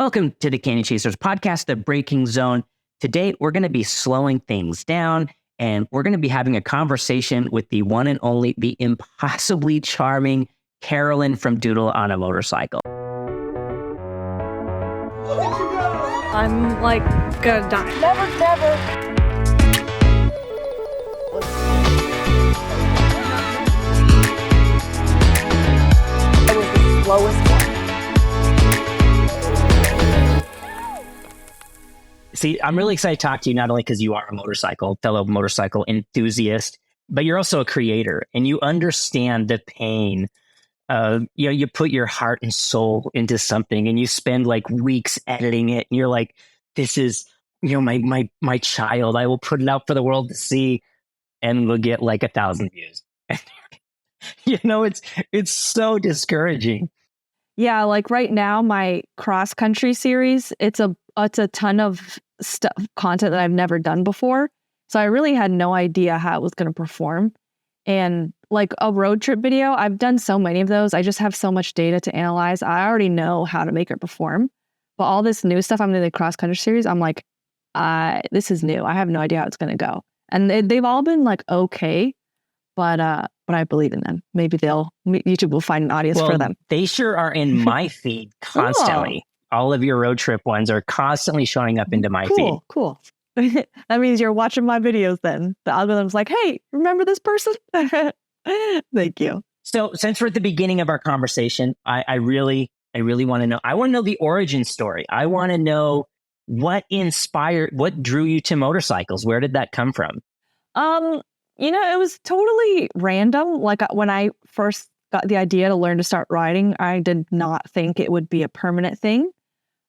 Welcome to the Canyon Chasers podcast, the Breaking Zone. Today, we're going to be slowing things down and we're going to be having a conversation with the one and only, the impossibly charming Carolyn from Doodle on a motorcycle. I'm like gonna die. Never. I was the slowest one. See, I'm really excited to talk to you, not only because you are a fellow motorcycle enthusiast, but you're also a creator and you understand the pain. You put your heart and soul into something and you spend like weeks editing it. And you're like, this is, my child. I will put it out for the world to see and we'll get like 1,000 views. It's so discouraging. Yeah, like right now, my cross country series, it's a ton of content that I've never done before. So I really had no idea how it was going to perform. And like a road trip video, I've done so many of those. I just have so much data to analyze. I already know how to make it perform. But all this new stuff, I'm in the cross country series, I'm like, this is new. I have no idea how it's going to go. And they've all been like, okay, but I believe in them. Maybe YouTube will find an audience for them. They sure are in my feed constantly. All of your road trip ones are constantly showing up into my feed. Cool. That means you're watching my videos then. The algorithm's like, hey, remember this person? Thank you. So since we're at the beginning of our conversation, I really want to know. I want to know the origin story. I want to know what drew you to motorcycles? Where did that come from? It was totally random. Like when I first got the idea to learn to start riding, I did not think it would be a permanent thing.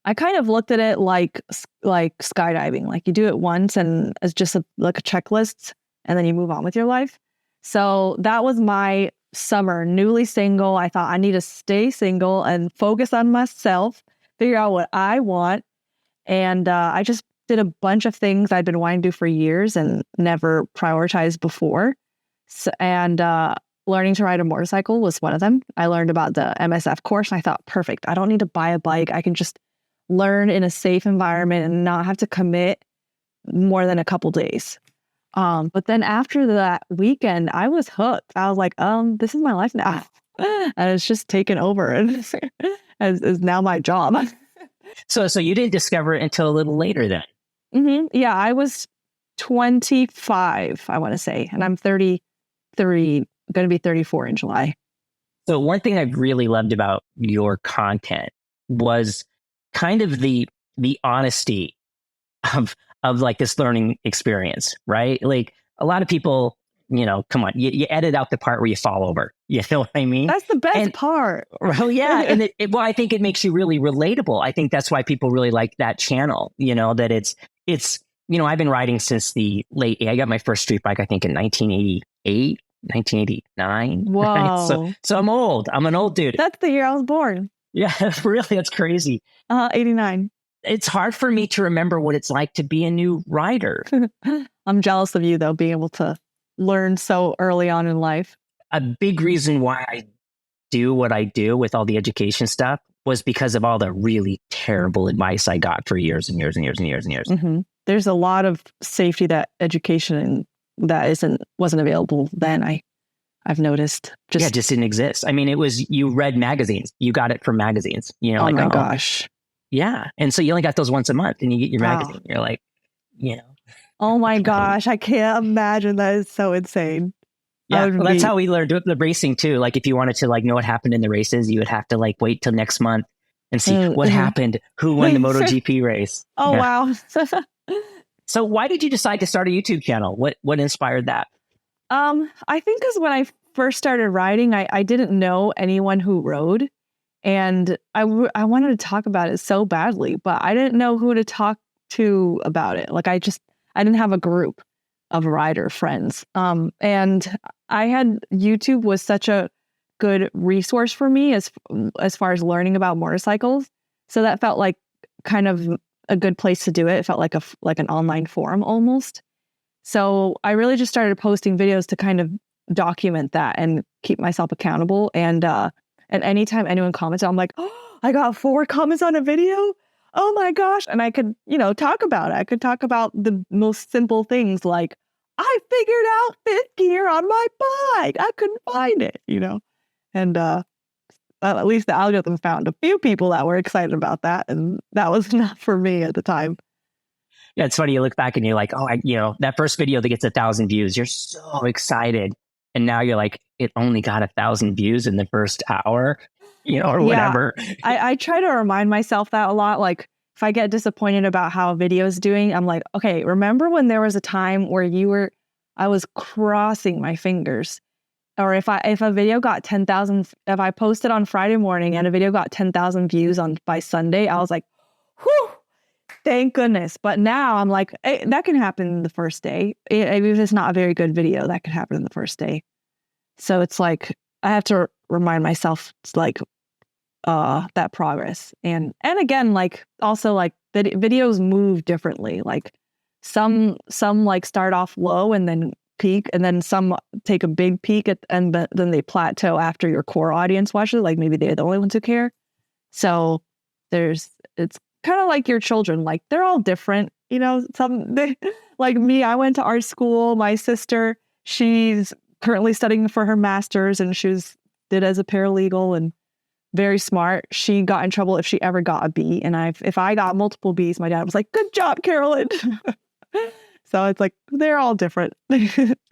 I kind of looked at it like skydiving. Like you do it once and it's just like a checklist and then you move on with your life. So that was my summer, newly single. I thought I need to stay single and focus on myself, figure out what I want. And I just did a bunch of things I'd been wanting to do for years and never prioritized before. And learning to ride a motorcycle was one of them. I learned about the MSF course and I thought, perfect. I don't need to buy a bike. I can just learn in a safe environment and not have to commit more than a couple days. But then after that weekend, I was hooked. I was like, this is my life now. And it's just taken over and is now my job. So you didn't discover it until a little later then? Mm-hmm. Yeah, I was 25, I want to say, and I'm 33, going to be 34 in July. So one thing I really loved about your content was kind of the honesty of like this learning experience, right? Like a lot of people, come on, you edit out the part where you fall over. You know what I mean? That's the best part. Well, yeah. And I think it makes you really relatable. I think that's why people really like that channel, that it's, I've been riding since the I got my first street bike, I think in 1988, 1989. Whoa. Right? So I'm old. I'm an old dude. That's the year I was born. Yeah, really. That's crazy. 89. It's hard for me to remember what it's like to be a new rider. I'm jealous of you, though, being able to learn so early on in life. A big reason why I do what I do with all the education stuff was because of all the really terrible advice I got for years and years and years and years and years. Mm-hmm. There's a lot of safety that education that wasn't available then. I've noticed. Just didn't exist. I mean, it was, you read magazines. You got it from magazines. Oh my gosh. Yeah. And so you only got those once a month and you get your magazine. You're like, Oh my gosh. I can't imagine. That is so insane. Yeah. That's how we learned the racing too. Like if you wanted to know what happened in the races, you would have to wait till next month and see what happened, who won the MotoGP race. Oh, wow. So why did you decide to start a YouTube channel? What inspired that? I think because when I first started riding, I didn't know anyone who rode. And I wanted to talk about it so badly, but I didn't know who to talk to about it. Like I didn't have a group of rider friends. And I had YouTube was such a good resource for me as far as learning about motorcycles. So that felt like kind of a good place to do it. It felt like an online forum almost. So I really just started posting videos to kind of document that and keep myself accountable. And anytime anyone commented, I'm like, oh, I got 4 comments on a video. oh my gosh. And I could, talk about it. I could talk about the most simple things like, I figured out fifth gear on my bike. I couldn't find it, And at least the algorithm found a few people that were excited about that. And that was enough for me at the time. Yeah, it's funny. You look back and you're like, oh, that first video that gets 1,000 views, you're so excited. And now you're like, it only got 1,000 views in the first hour, or whatever. I try to remind myself that a lot. Like if I get disappointed about how a video is doing, I'm like, okay, remember when there was a time where I was crossing my fingers. Or if a video got 10,000, if I posted on Friday morning and a video got 10,000 views by Sunday, I was like, whew, thank goodness. But now I'm like, hey, that can happen the first day. If it's not a very good video, that could happen in the first day. So it's like, I have to remind myself, it's like, that progress. And again, like also like videos move differently. Like some like start off low and then peak, and then some take a big peak and then they plateau after your core audience watches. Like maybe they're the only ones who care. So it's kind of like your children. Like they're all different, like me, I went to art school. My sister, she's currently studying for her master's, and did as a paralegal and very smart. She got in trouble if she ever got a B. And if I got multiple Bs, my dad was like, good job, Carolyn. So it's like, they're all different.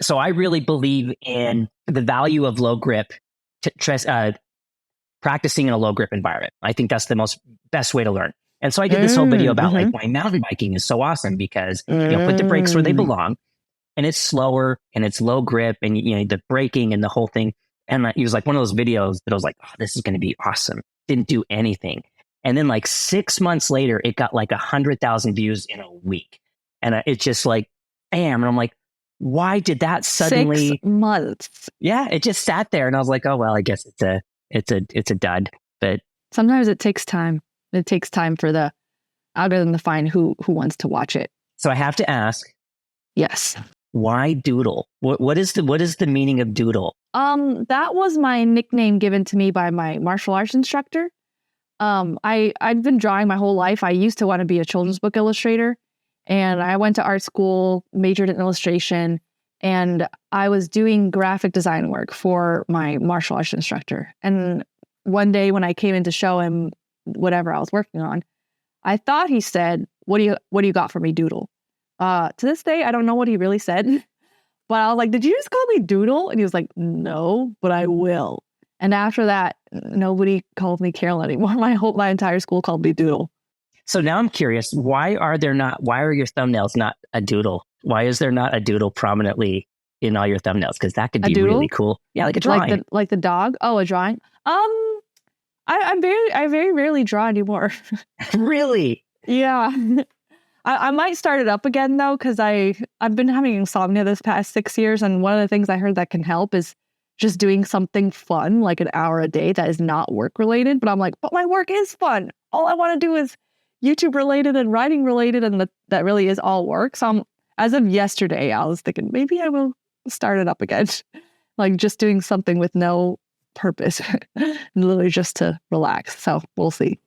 So I really believe in the value of low grip, practicing in a low grip environment. I think that's the best way to learn. And so I did this whole video about like why mountain biking is so awesome, because put the brakes where they belong, and it's slower and it's low grip, and the braking and the whole thing. And it was like one of those videos that I was like, oh, this is going to be awesome. Didn't do anything. And then like 6 months later, it got like 100,000 views in a week. And it's just like, bam. And I'm like, why did that suddenly 6 months? Yeah, it just sat there. And I was like, oh, well, I guess it's a dud. But sometimes it takes time. It takes time for the algorithm to find who wants to watch it. So I have to ask. Yes. Why Doodle? What is the meaning of Doodle? That was my nickname given to me by my martial arts instructor. I'd been drawing my whole life. I used to want to be a children's book illustrator, and I went to art school, majored in illustration, and I was doing graphic design work for my martial arts instructor. And one day when I came in to show him whatever I was working on, I thought he said, what do you got for me, Doodle? To this day, I don't know what he really said, but I was like, did you just call me Doodle? And he was like, no, but I will. And after that, nobody called me Carol anymore. My entire school called me Doodle. So now I'm curious, why are your thumbnails not a doodle? Why is there not a doodle prominently in all your thumbnails? Because that could be really cool. Yeah, like a drawing. Like the dog? Oh, a drawing? I very rarely draw anymore. Really? Yeah. I might start it up again though, because I've been having insomnia this past 6 years, and one of the things I heard that can help is just doing something fun, like an hour a day that is not work related. But I'm like, but my work is fun. All I want to do is YouTube related and writing related, and that really is all work. So as of yesterday, I was thinking maybe I will start it up again, like just doing something with no purpose, literally just to relax. So we'll see.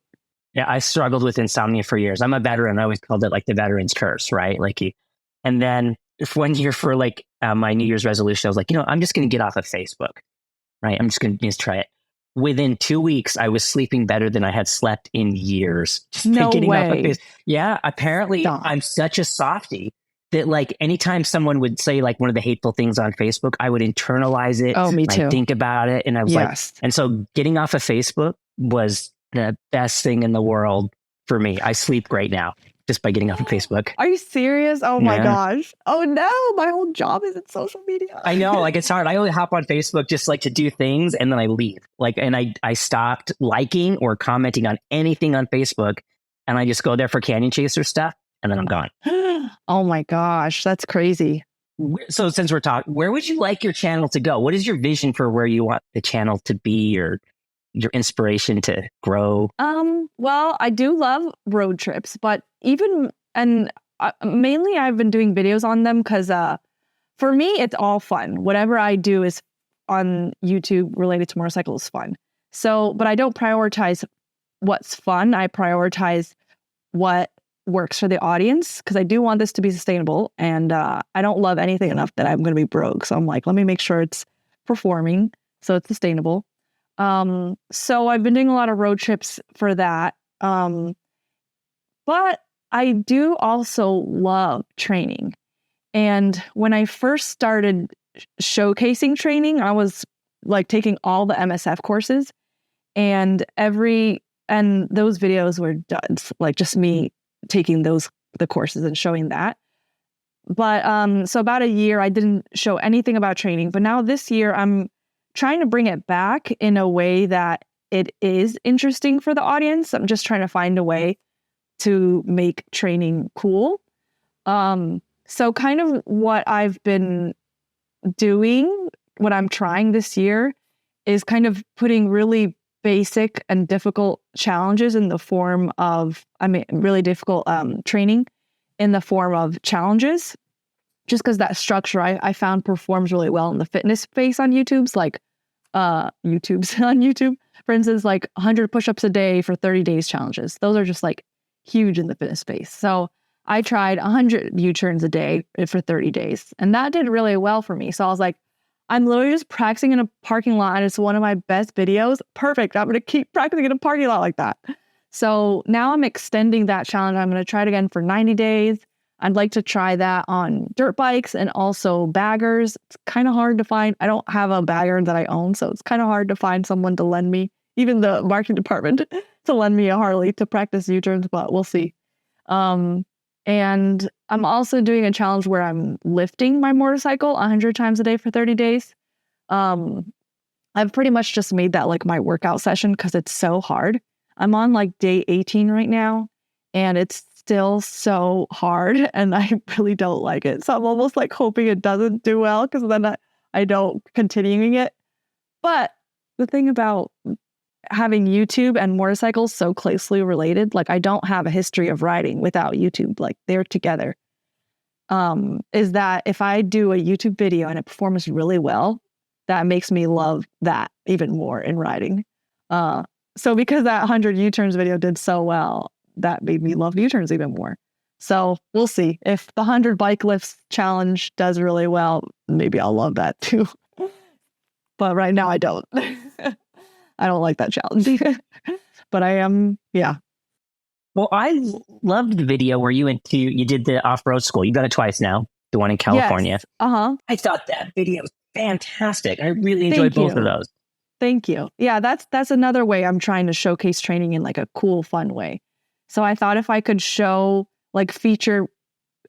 Yeah, I struggled with insomnia for years. I'm a veteran. I always called it like the veteran's curse, right? And then one year for like my New Year's resolution, I was like, I'm just going to get off of Facebook, right? I'm just going to try it. Within 2 weeks, I was sleeping better than I had slept in years. No way. Off of Facebook. Yeah, apparently I'm such a softie that like anytime someone would say like one of the hateful things on Facebook, I would internalize it. Oh, me too. I'd think about it. And I was like, and so getting off of Facebook was the best thing in the world for me. I sleep great now just by getting off of Facebook. Are you serious? Oh my gosh. Oh no, my whole job is in social media. I know, like it's hard. I only hop on Facebook just like to do things, and then I leave. And I stopped liking or commenting on anything on Facebook, and I just go there for Canyon Chaser stuff, and then I'm gone. Oh my gosh, that's crazy. So since we're talking, where would you like your channel to go? What is your vision for where you want the channel to be, or your inspiration to grow? Well, I do love road trips, but mainly I've been doing videos on them because for me, it's all fun. Whatever I do is on YouTube related to motorcycles is fun. So, but I don't prioritize what's fun. I prioritize what works for the audience, because I do want this to be sustainable, and I don't love anything enough that I'm going to be broke. So I'm like, let me make sure it's performing so it's sustainable. So I've been doing a lot of road trips for that. But I do also love training. And when I first started showcasing training, I was like taking all the MSF courses, and those videos were duds, like just me taking the courses and showing that. But so about a year I didn't show anything about training, but now this year I'm trying to bring it back in a way that it is interesting for the audience. I'm just trying to find a way to make training cool. So kind of what I've been doing, what I'm trying this year, is kind of putting really basic and difficult challenges in the form of, really difficult training in the form of challenges, just because that structure I found performs really well in the fitness space on YouTube's, like YouTube's on YouTube, for instance, like 100 push-ups a day for 30 days challenges. Those are just like huge in the fitness space. So I tried 100 U-turns a day for 30 days, and that did really well for me. So I was like, I'm literally just practicing in a parking lot, and it's one of my best videos. Perfect. I'm going to keep practicing in a parking lot like that. So now I'm extending that challenge. I'm going to try it again for 90 days. I'd like to try that on dirt bikes and also baggers. It's kind of hard to find. I don't have a bagger that I own, so it's kind of hard to find someone to lend me, even the marketing department, to lend me a Harley to practice U-turns, but we'll see. And I'm also doing a challenge where I'm lifting my motorcycle 100 times a day for 30 days. I've pretty much just made that like my workout session because it's so hard. I'm on like day 18 right now, and it's still so hard, and I really don't like it. So I'm almost like hoping it doesn't do well, because then I don't continuing it. But the thing about having YouTube and motorcycles so closely related, like I don't have a history of riding without YouTube, like they're together, is that if I do a YouTube video and it performs really well, that makes me love that even more in riding. So because that 100 U-turns video did so well, that made me love U-turns even more. So we'll see. If the 100 bike lifts challenge does really well, maybe I'll love that too. But right now I don't. I don't like that challenge. But I am, yeah. Well, I loved the video where you did the off-road school. You got it twice now, the one in California. Yes. Uh-huh. I thought that video was fantastic. I really enjoyed both of those. Thank you. Yeah, that's another way I'm trying to showcase training in like a cool, fun way. So I thought if I could feature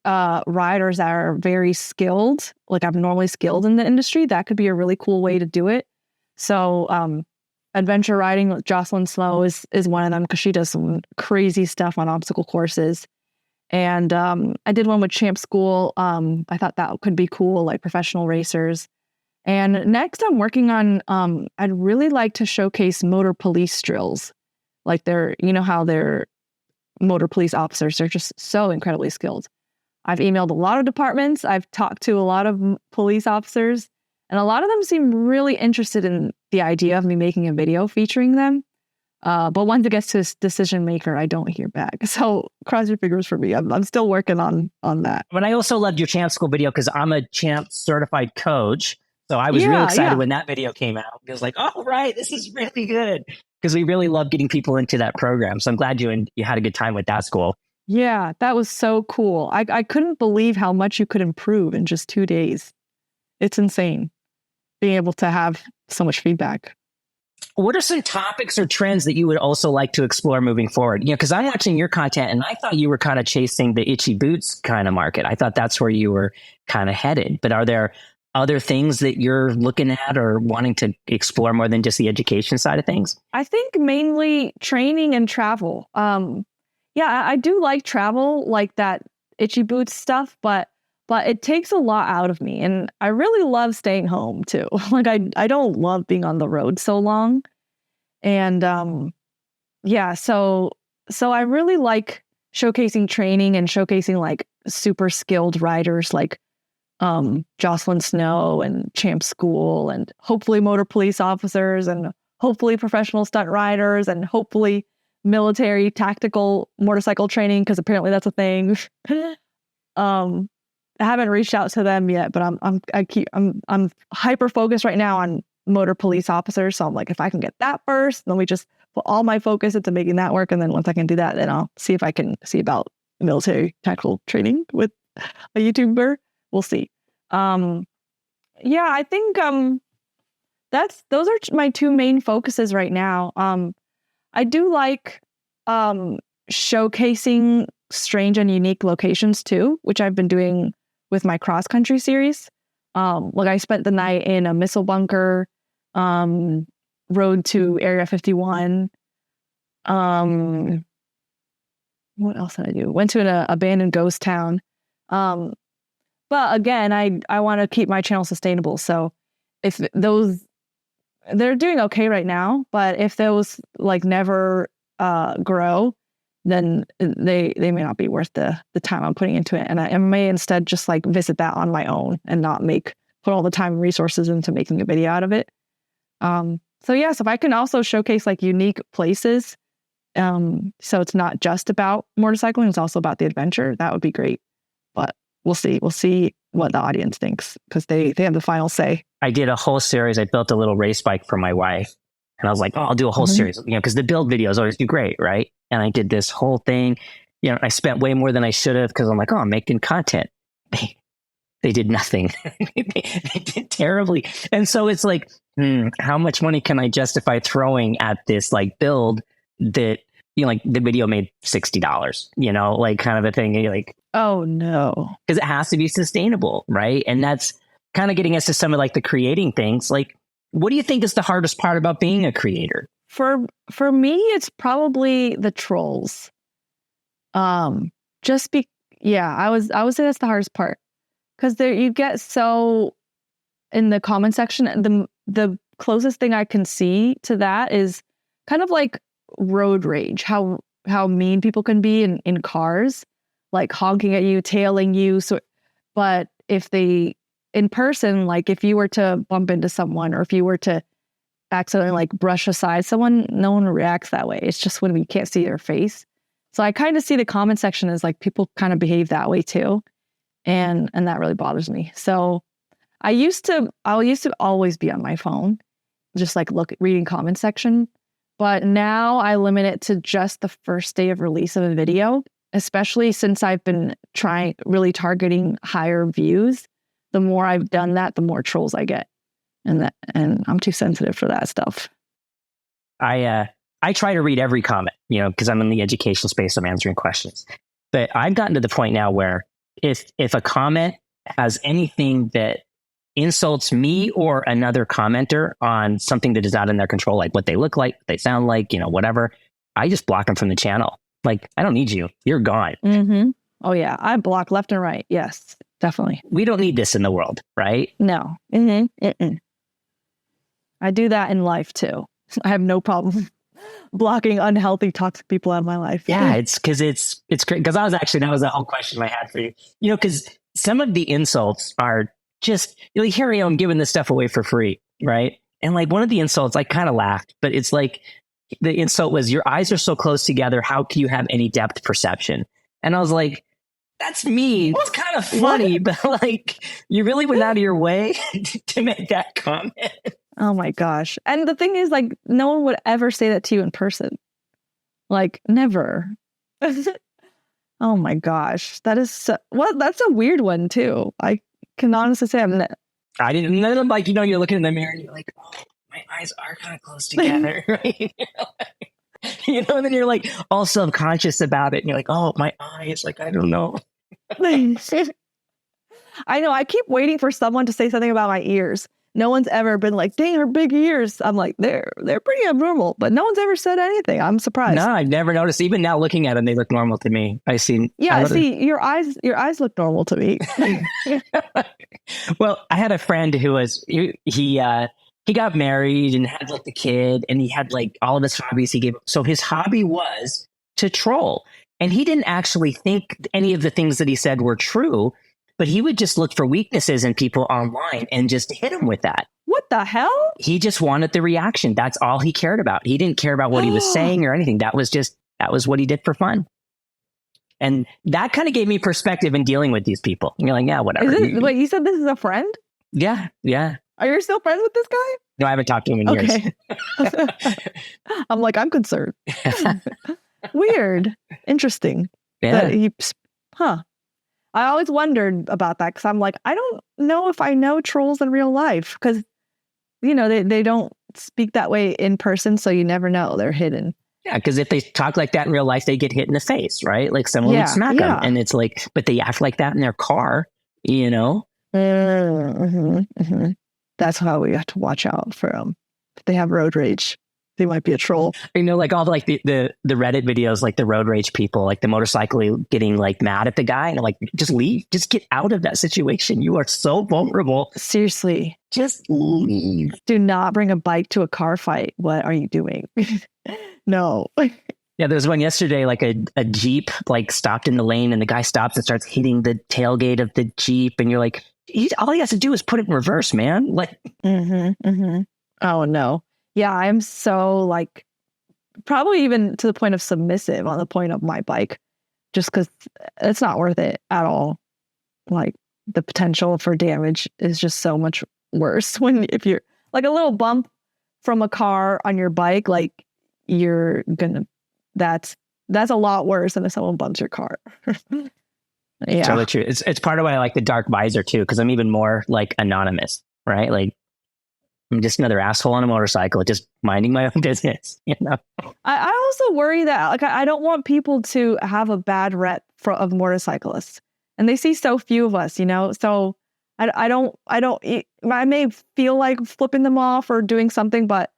riders that are very skilled, like abnormally skilled in the industry, that could be a really cool way to do it. So adventure riding with Jocelyn Snow is one of them, because she does some crazy stuff on obstacle courses. And I did one with Champ School. I thought that could be cool, like professional racers. And next I'm working on, I'd really like to showcase motor police drills. Like how they're motor police officers are just so incredibly skilled. I've emailed a lot of departments. I've talked to a lot of police officers, and a lot of them seem really interested in the idea of me making a video featuring them. But once it gets to this decision maker, I don't hear back. So cross your fingers for me. I'm still working on that. But I also loved your Champ School video, because I'm a Champ certified coach. So I was really excited when that video came out. I was like, oh, right, this is really good. Because we really love getting people into that program. So I'm glad you had a good time with that school. Yeah, that was so cool. I couldn't believe how much you could improve in just 2 days. It's insane being able to have so much feedback. What are some topics or trends that you would also like to explore moving forward? Because I'm watching your content, and I thought you were kind of chasing the itchy boots kind of market. I thought that's where you were kind of headed. But are there other things that you're looking at or wanting to explore more than just the education side of things? I think mainly training and travel. I do like travel, like that itchy boots stuff, but it takes a lot out of me, and I really love staying home too. Like I don't love being on the road so long, and so I really like showcasing training and showcasing like super skilled riders like Jocelyn Snow and Champ School, and hopefully motor police officers, and hopefully professional stunt riders, and hopefully military tactical motorcycle training because apparently that's a thing. I haven't reached out to them yet, but I'm hyper focused right now on motor police officers. So I'm like, if I can get that first, then we just put all my focus into making that work. And then once I can do that, then I'll see if I can see about military tactical training with a YouTuber. We'll see. Yeah, I think those are my two main focuses right now. I do like showcasing strange and unique locations too, which I've been doing with my cross country series. Like I spent the night in a missile bunker, rode to Area 51. What else did I do? Went to an abandoned ghost town. But again, I want to keep my channel sustainable. So if those, they're doing okay right now, but if those like never grow, then they may not be worth the time I'm putting into it. And I may instead just like visit that on my own and not put all the time and resources into making a video out of it. So yes, if I can also showcase like unique places, so it's not just about motorcycling, it's also about the adventure, that would be great. But we'll see what the audience thinks because they have the final say. I did a whole series. I built a little race bike for my wife. And I was like, oh, I'll do a whole series, because the build videos always do great, right? And I did this whole thing. I spent way more than I should have because I'm like, oh, I'm making content. They did nothing. they did terribly. And so it's like, how much money can I justify throwing at this like build that, like the video made $60, like kind of a thing. And you're like, oh no, because it has to be sustainable, right? And that's kind of getting us to some of like the creating things. Like, what do you think is the hardest part about being a creator? For me, it's probably the trolls. I would say that's the hardest part because you get so in the comment section. The closest thing I can see to that is kind of like road rage. How mean people can be in cars, like honking at you, tailing you. So, but if they in person, like if you were to bump into someone or if you were to accidentally like brush aside someone, no one reacts that way. It's just when we can't see their face. So I kind of see the comment section as like people kind of behave that way too. And that really bothers me. So I used to always be on my phone, just like reading comment section. But now I limit it to just the first day of release of a video, especially since I've been really targeting higher views. The more I've done that, the more trolls I get. And I'm too sensitive for that stuff. I try to read every comment, because I'm in the educational space, I'm answering questions. But I've gotten to the point now where if a comment has anything that insults me or another commenter on something that is out in their control, like what they look like, what they sound like, whatever, I just block them from the channel. Like, I don't need you. You're gone. Mm-hmm. Oh yeah, I block left and right. Yes, definitely. We don't need this in the world, right? No. I do that in life too. I have no problem blocking unhealthy, toxic people out of my life. Yeah, it's because it's great. Because that was the whole question I had for you. Because some of the insults are just, here I am giving this stuff away for free, right? And like one of the insults, I kind of laughed, but it's like the insult was, your eyes are so close together, how can you have any depth perception? And I was like, that's me. It's kind of funny, but like you really went out of your way to make that comment. Oh my gosh. And the thing is, like, no one would ever say that to you in person. Like, never. Oh my gosh. That's a weird one too. I can honestly say I didn't know, like, you're looking in the mirror and you're like, oh, my eyes are kind of close together, right? And then you're like all subconscious about it. And you're like, oh, my eyes, like, I don't know. I know. I keep waiting for someone to say something about my ears. No one's ever been like, dang, her big ears. I'm like, they're pretty abnormal, but no one's ever said anything. I'm surprised. No, I've never noticed. Even now looking at them, they look normal to me. Your eyes look normal to me. Well, I had a friend who was, he got married and had like the kid, and he had like all of his hobbies he gave. So his hobby was to troll. And he didn't actually think any of the things that he said were true, but he would just look for weaknesses in people online and just hit them with that. What the hell? He just wanted the reaction. That's all he cared about. He didn't care about what he was saying or anything. That was what he did for fun. And that kind of gave me perspective in dealing with these people. And you're like, yeah, whatever. Wait, you said this is a friend? Yeah. Are you still friends with this guy? No, I haven't talked to him in years. I'm like, I'm concerned. Weird. Interesting. Yeah. I always wondered about that because I'm like, I don't know if I know trolls in real life because, they don't speak that way in person. So you never know. They're hidden. Yeah, because if they talk like that in real life, they get hit in the face, right? Like someone would smack them. And it's like, but they act like that in their car, That's how we have to watch out for them. If they have road rage, they might be a troll. Like all the Reddit videos, like the road rage people, like the motorcycle getting like mad at the guy and like, just leave, just get out of that situation. You are so vulnerable. Seriously. Just leave. Do not bring a bike to a car fight. What are you doing? No. Yeah, there was one yesterday, like a Jeep like stopped in the lane and the guy stops and starts hitting the tailgate of the Jeep. And you're like, all he has to do is put it in reverse, man. Like, Oh, no. Yeah, I'm so like probably even to the point of submissive on the point of my bike, just because it's not worth it at all. Like the potential for damage is just so much worse if you're like a little bump from a car on your bike, like that's a lot worse than if someone bumps your car. Yeah. It's totally true. It's part of why I like the dark visor too, because I'm even more like anonymous, right? Like I'm just another asshole on a motorcycle, just minding my own business. I also worry that like I don't want people to have a bad rep of motorcyclists, and they see so few of us, So I may feel like flipping them off or doing something, but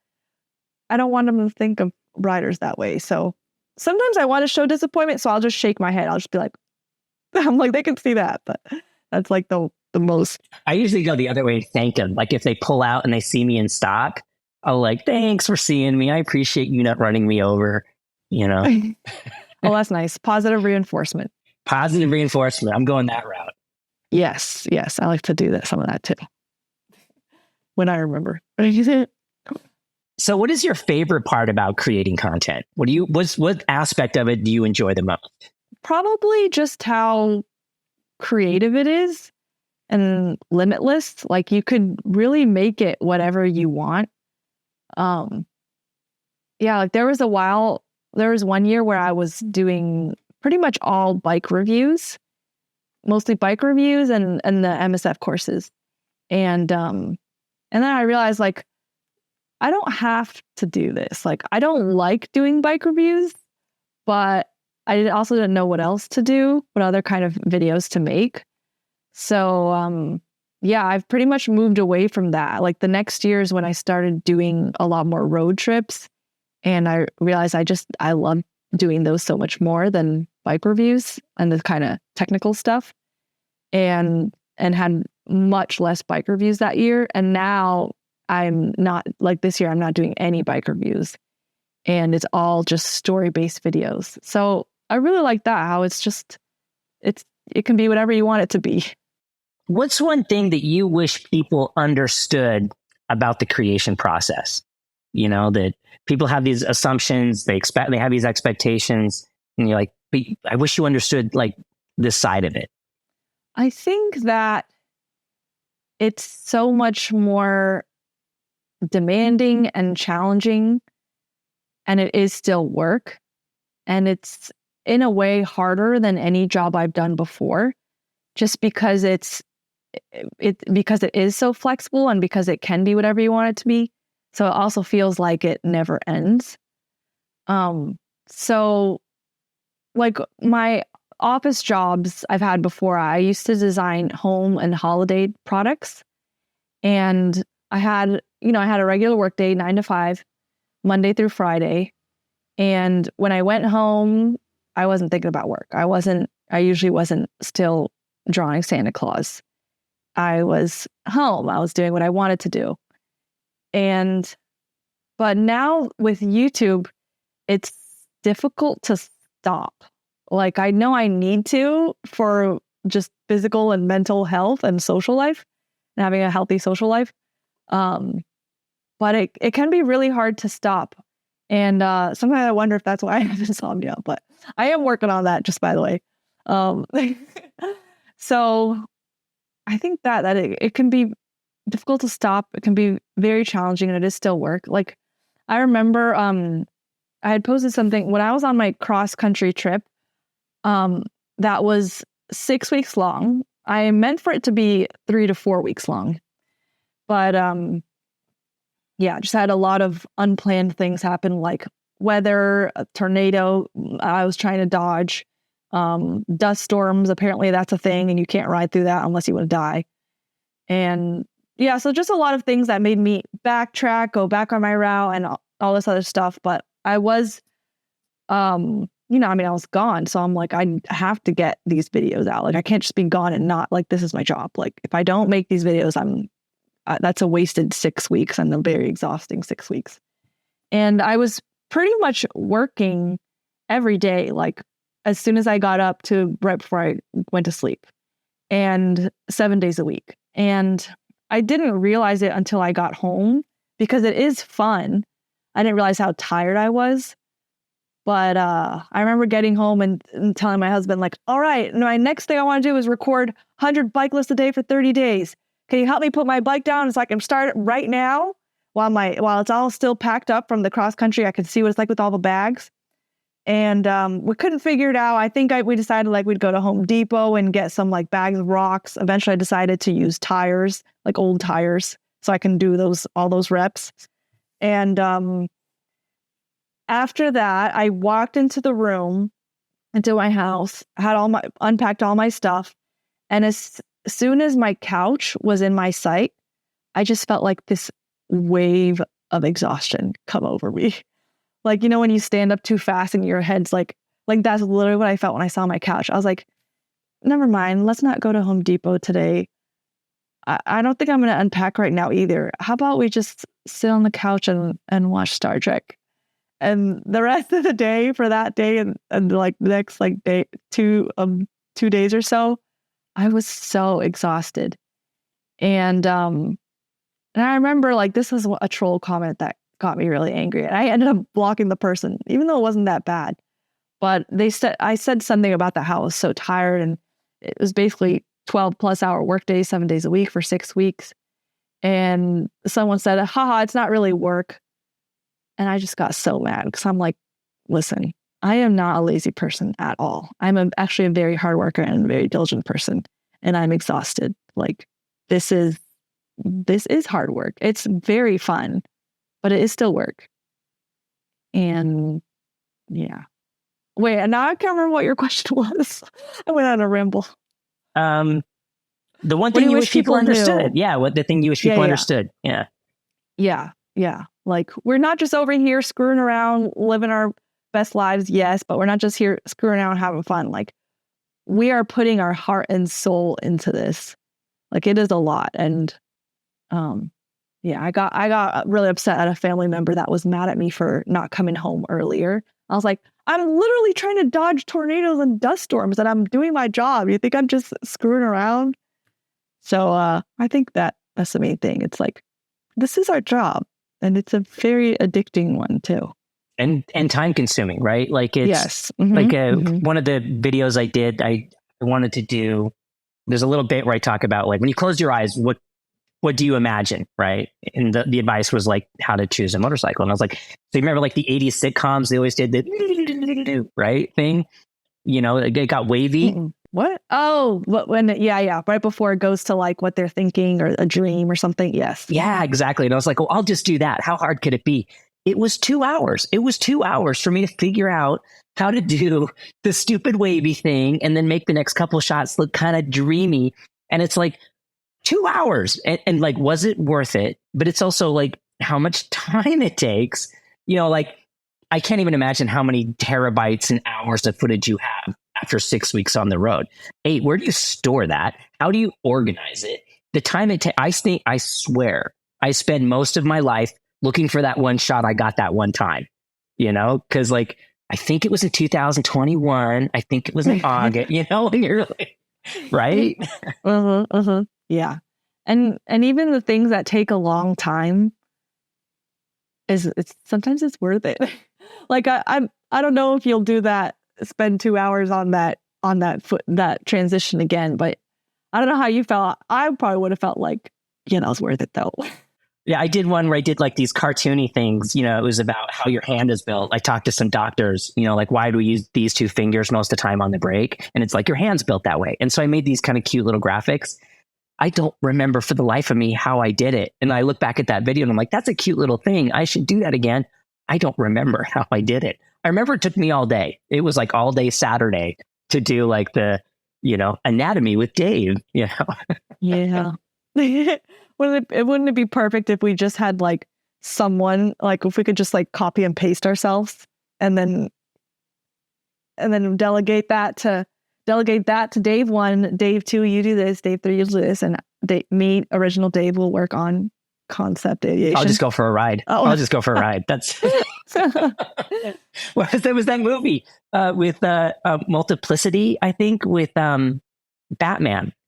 I don't want them to think of riders that way. So sometimes I want to show disappointment, so I'll just shake my head. I'll just be like, I'm like, they can see that, but that's like the most. I usually go the other way and thank them. Like if they pull out and they see me in stock, I'll like, thanks for seeing me. I appreciate you not running me over, Well, that's nice. Positive reinforcement. Positive reinforcement. I'm going that route. Yes. I like to do some of that too. When I remember. So what is your favorite part about creating content? What aspect of it do you enjoy the most? Probably just how creative it is and limitless. Like you could really make it whatever you want. Like there was 1 year where I was doing pretty much all bike reviews, mostly bike reviews and the MSF courses. And then I realized like, I don't have to do this. Like, I don't like doing bike reviews, but I also didn't know what else to do, what other kind of videos to make. So, I've pretty much moved away from that. Like the next year is when I started doing a lot more road trips. And I realized I love doing those so much more than bike reviews and the kind of technical stuff. And had much less bike reviews that year. And now I'm not, like this year, I'm not doing any bike reviews. And it's all just story-based videos. So I really like that, how it can be whatever you want it to be. What's one thing that you wish people understood about the creation process? That people have these assumptions, they have these expectations, and you're like, but I wish you understood like this side of it. I think that it's so much more demanding and challenging, and it is still work. And it's in a way harder than any job I've done before, just because because it is so flexible and because it can be whatever you want it to be. So it also feels like it never ends. So like my office jobs I've had before, I used to design home and holiday products. And I had a regular work day, 9 to 5, Monday through Friday. And when I went home, I wasn't thinking about work. I usually wasn't still drawing Santa Claus. I was home. I was doing what I wanted to do. But now with YouTube, it's difficult to stop. Like I know I need to for just physical and mental health and social life and having a healthy social life. But it can be really hard to stop. And sometimes I wonder if that's why I have insomnia, but I am working on that, just by the way. So I think that it can be difficult to stop. It can be very challenging, and it is still work. Like, I remember I had posted something when I was on my cross-country trip that was 6 weeks long. I meant for it to be 3 to 4 weeks long. But yeah, just had a lot of unplanned things happen, like weather, a tornado I was trying to dodge, dust storms. Apparently that's a thing, and you can't ride through that unless you want to die. And yeah, so just a lot of things that made me backtrack, go back on my route, and all this other stuff. But I was, I was gone. So I'm like, I have to get these videos out. Like, I can't just be gone and not, like, this is my job. Like, if I don't make these videos, that's a wasted 6 weeks and a very exhausting 6 weeks. And I was pretty much working every day, like as soon as I got up to right before I went to sleep, and 7 days a week. And I didn't realize it until I got home, because it is fun. I didn't realize how tired I was. But I remember getting home and telling my husband, like, all right, my next thing I want to do is record 100 bike lists a day for 30 days. Can you help me put my bike down so I can start it right now while it's all still packed up from the cross country? I could see what it's like with all the bags. And we couldn't figure it out. I think we decided, like, we'd go to Home Depot and get some, like, bags of rocks. Eventually I decided to use tires, like old tires, so I can do all those reps. And after that, I walked into my house, unpacked all my stuff. And as soon as my couch was in my sight, I just felt like this wave of exhaustion come over me. Like, when you stand up too fast and your head's like that's literally what I felt when I saw my couch. I was like, never mind, let's not go to Home Depot today. I don't think I'm going to unpack right now either. How about we just sit on the couch and watch Star Trek? And the rest of the day, for that day and like the next day, 2 days or so, I was so exhausted. And I remember, like, this was a troll comment that got me really angry. And I ended up blocking the person, even though it wasn't that bad. But I said something about that, how I was so tired, and it was basically 12+ hour workdays, 7 days a week for 6 weeks. And someone said, haha, it's not really work. And I just got so mad, because I'm like, listen, I am not a lazy person at all. I'm actually a very hard worker and a very diligent person. And I'm exhausted. Like, this is hard work. It's very fun, but it is still work. And yeah. Wait, and now I can't remember what your question was. I went on a ramble. The one thing you wish people understood. Yeah, the thing you wish people understood. Yeah. Yeah. Yeah. Like, we're not just over here screwing around, living our best lives, yes, but we're not just here screwing around, having fun. Like, we are putting our heart and soul into this. Like, it is a lot. And yeah, I got really upset at a family member that was mad at me for not coming home earlier. I was like, I'm literally trying to dodge tornadoes and dust storms, and I'm doing my job. You think I'm just screwing around? So I think that's the main thing. It's like, this is our job. And it's a very addicting one too. And time consuming, right? Like, it's yes. Mm-hmm. Like one of the videos I did, I wanted to do, there's a little bit where I talk about, like, when you close your eyes, what do you imagine, right? And the advice was, like, how to choose a motorcycle. And I was like, so you remember, like, the 80s sitcoms, they always did the right thing, it got wavy. Mm-mm. What? Oh, yeah. Right before it goes to, like, what they're thinking or a dream or something. Yes. Yeah, exactly. And I was like, I'll just do that. How hard could it be? It was 2 hours. It was 2 hours for me to figure out how to do the stupid wavy thing and then make the next couple of shots look kind of dreamy. And it's like 2 hours. And like, was it worth it? But it's also like how much time it takes. Like, I can't even imagine how many terabytes and hours of footage you have after 6 weeks on the road. Hey, where do you store that? How do you organize it? The time it takes, I swear, I spend most of my life looking for that one shot I got that one time, because, like, I think it was in 2021. I think it was in August, and you're like, right? Yeah. And even the things that take a long time sometimes it's worth it. Like I don't know if you'll do that, spend 2 hours on that transition again, but I don't know how you felt. I probably would have felt like, it's worth it though. Yeah, I did one where I did like these cartoony things. It was about how your hand is built. I talked to some doctors, like, why do we use these 2 fingers most of the time on the brake? And it's like, your hand's built that way. And so I made these kind of cute little graphics. I don't remember for the life of me how I did it. And I look back at that video and I'm like, that's a cute little thing. I should do that again. I don't remember how I did it. I remember it took me all day. It was like all day Saturday to do like the, anatomy with Dave, Yeah. Wouldn't it be perfect if we just had like someone, like if we could just like copy and paste ourselves and then delegate that to Dave 1, Dave 2, you do this, Dave 3, you do this, and original Dave will work on concept aviation. I'll just go for a ride. I'll just go for a ride. That's there was that movie with Multiplicity, I think, with Batman,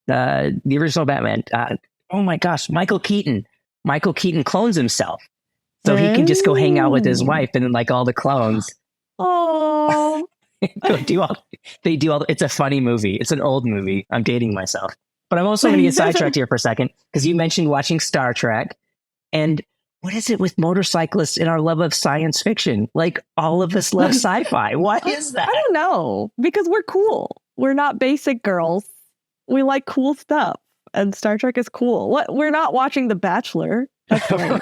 the original Batman. Oh my gosh, Michael Keaton. Michael Keaton clones himself, so he can just go hang out with his wife and then like all the clones. Oh. They do all. It's a funny movie. It's an old movie. I'm dating myself, but I'm also going to get sidetracked here for a second because you mentioned watching Star Trek, and what is it with motorcyclists and our love of science fiction? Like all of us love sci-fi. Why is that? I don't know, because we're cool. We're not basic girls. We like cool stuff, and Star Trek is cool. What? We're not watching The Bachelor. That's right.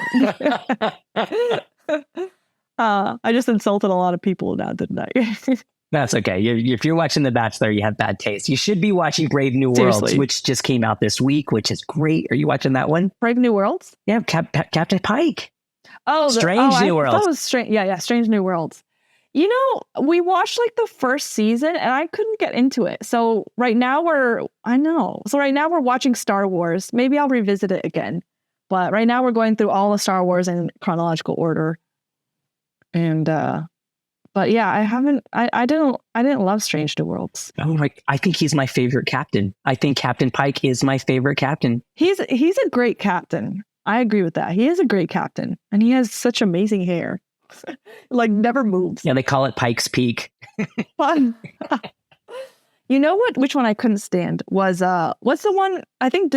I just insulted a lot of people now, didn't I? That's okay. If you're watching The Bachelor, you have bad taste. You should be watching Brave New Worlds, Seriously. which just came out this week, which is great. Are you watching that one? Brave New Worlds? Yeah, Captain Pike. Oh, Strange New Worlds. That was strange. Yeah, Strange New Worlds. We watched like the first season and I couldn't get into it. So right now we're watching Star Wars. Maybe I'll revisit it again. But right now we're going through all the Star Wars in chronological order. And but yeah, I didn't love Strange New Worlds. Oh my, I think he's my favorite captain. I think Captain Pike is my favorite captain. He's a great captain. I agree with that. He is a great captain, and he has such amazing hair. Like never moves. Yeah, they call it Pike's Peak. Fun. You know what? Which one I couldn't stand was what's the one? I think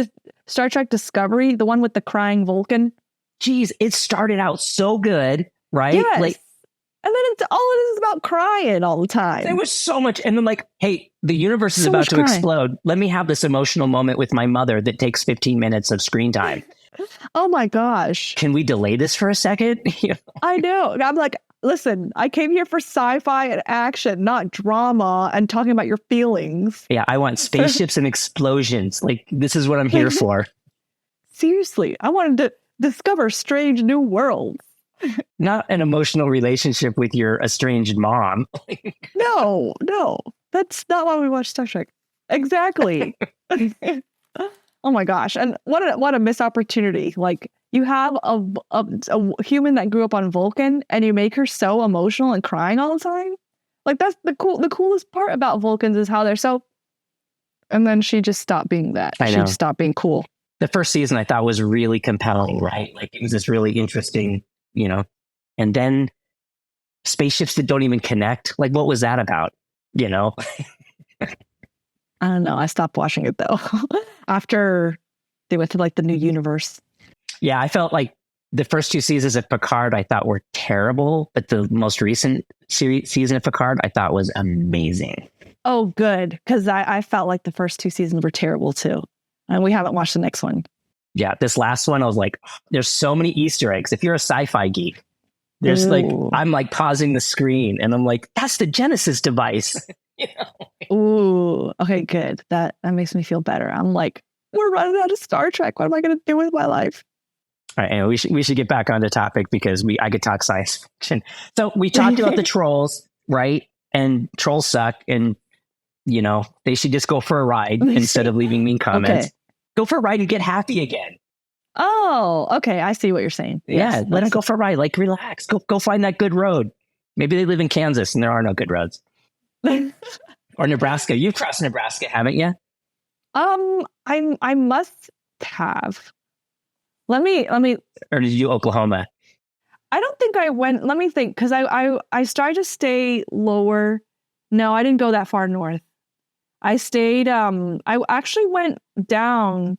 Star Trek Discovery, the one with the crying Vulcan. Jeez, it started out so good, right? Yes. Like, and then all it is about crying all the time. there was so much, and then like, hey, the universe is So about much to crying. explode. Let me have this emotional moment with my mother that takes 15 minutes of screen time. Oh my gosh. Can we delay this for a second? I know. I'm like, listen, I came here for sci-fi and action, not drama and talking about your feelings. Yeah, I want spaceships and explosions. Like, this is what I'm here for. Seriously, I wanted to discover strange new worlds. Not an emotional relationship with your estranged mom. No, that's not why we watch Star Trek. Exactly. Oh my gosh. And what a missed opportunity. Like, you have a human that grew up on Vulcan and you make her so emotional and crying all the time. Like, that's the coolest part about Vulcans is how they're so. And then she just stopped being that. I know. She just stopped being cool. The first season I thought was really compelling, right? Like, it was this really interesting, and then spaceships that don't even connect. Like, what was that about? I don't know. I stopped watching it though. After they went to like the new universe. Yeah, I felt like the first 2 seasons of Picard I thought were terrible, but the most recent season of Picard I thought was amazing. Oh, good. Because I felt like the first 2 seasons were terrible too. And we haven't watched the next one. Yeah, this last one I was like, there's so many Easter eggs. If you're a sci-fi geek, there's I'm like pausing the screen and I'm like, that's the Genesis device. Ooh, okay, good. That makes me feel better. I'm like, we're running out of Star Trek. What am I going to do with my life? All right, anyway, we should get back on the topic because I could talk science fiction. So we talked about the trolls, right? And trolls suck, and they should just go for a ride instead of leaving mean comments. Okay. Go for a ride and get happy again. Oh, okay. I see what you're saying. Yeah, let them go for a ride. Like, relax. Go find that good road. Maybe they live in Kansas and there are no good roads. Or Nebraska. You've crossed Nebraska, haven't you? I must have. Let me. Or did you do Oklahoma? I don't think I went. Let me think, because I started to stay lower. No, I didn't go that far north. I stayed. I actually went down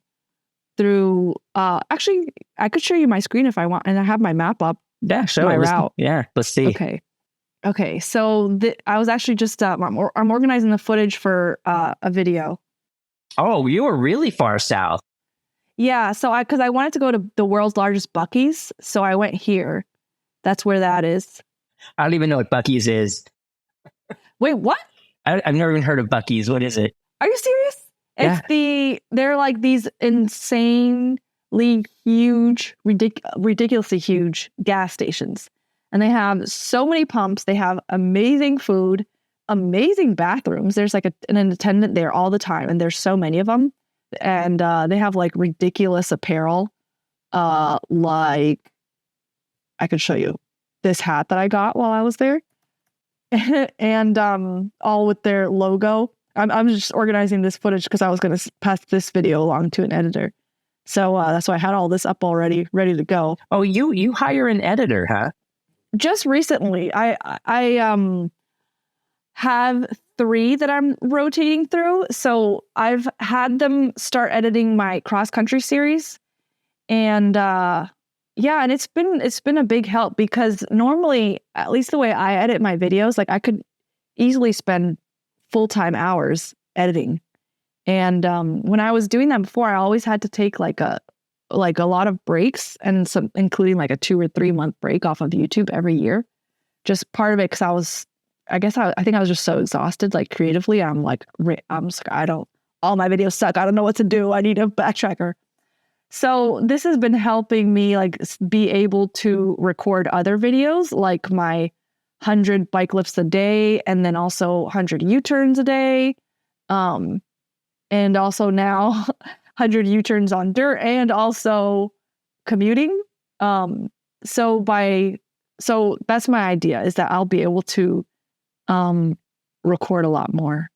through. Actually, I could show you my screen if I want, and I have my map up. Yeah, show my it. route. Yeah, let's see. Okay. So I was actually just. I'm organizing the footage for a video. Oh, you were really far south. Yeah. So because I wanted to go to the world's largest Buc-ee's, so I went here. That's where that is. I don't even know what Buc-ee's is. Wait, what? I've never even heard of Buc-ee's. What is it? Are you serious? Yeah. They're like these insanely huge, ridiculously huge gas stations. And they have so many pumps. They have amazing food, amazing bathrooms. There's like an attendant there all the time. And there's so many of them. And they have like ridiculous apparel. Like I could show you this hat that I got while I was there. And all with their logo. I'm just organizing this footage because I was going to pass this video along to an editor. So that's why I had all this up already, ready to go. Oh, you hire an editor, huh? Just recently, I have 3 that I'm rotating through. So I've had them start editing my cross country series, and yeah, and it's been a big help, because normally, at least the way I edit my videos, like I could easily spend full-time hours editing. And when I was doing that before, I always had to take like a lot of breaks, and some including like a 2 or 3 month break off of YouTube every year. Just part of it because I think I was just so exhausted, like creatively. I'm like, all my videos suck. I don't know what to do. I need a backtracker. So this has been helping me like be able to record other videos, like my 100 bike lifts a day, and then also 100 U-turns a day. And also now 100 U-turns on dirt, and also commuting. So that's my idea, is that I'll be able to record a lot more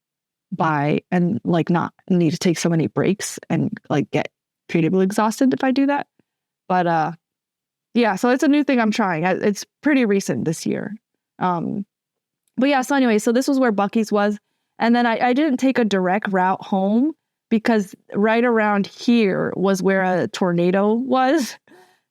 and like not need to take so many breaks and like get creatively exhausted if I do that. But yeah, so it's a new thing I'm trying. It's pretty recent this year. But yeah, so anyway, so this was where Buc-ee's was. And then I didn't take a direct route home, because right around here was where a tornado was.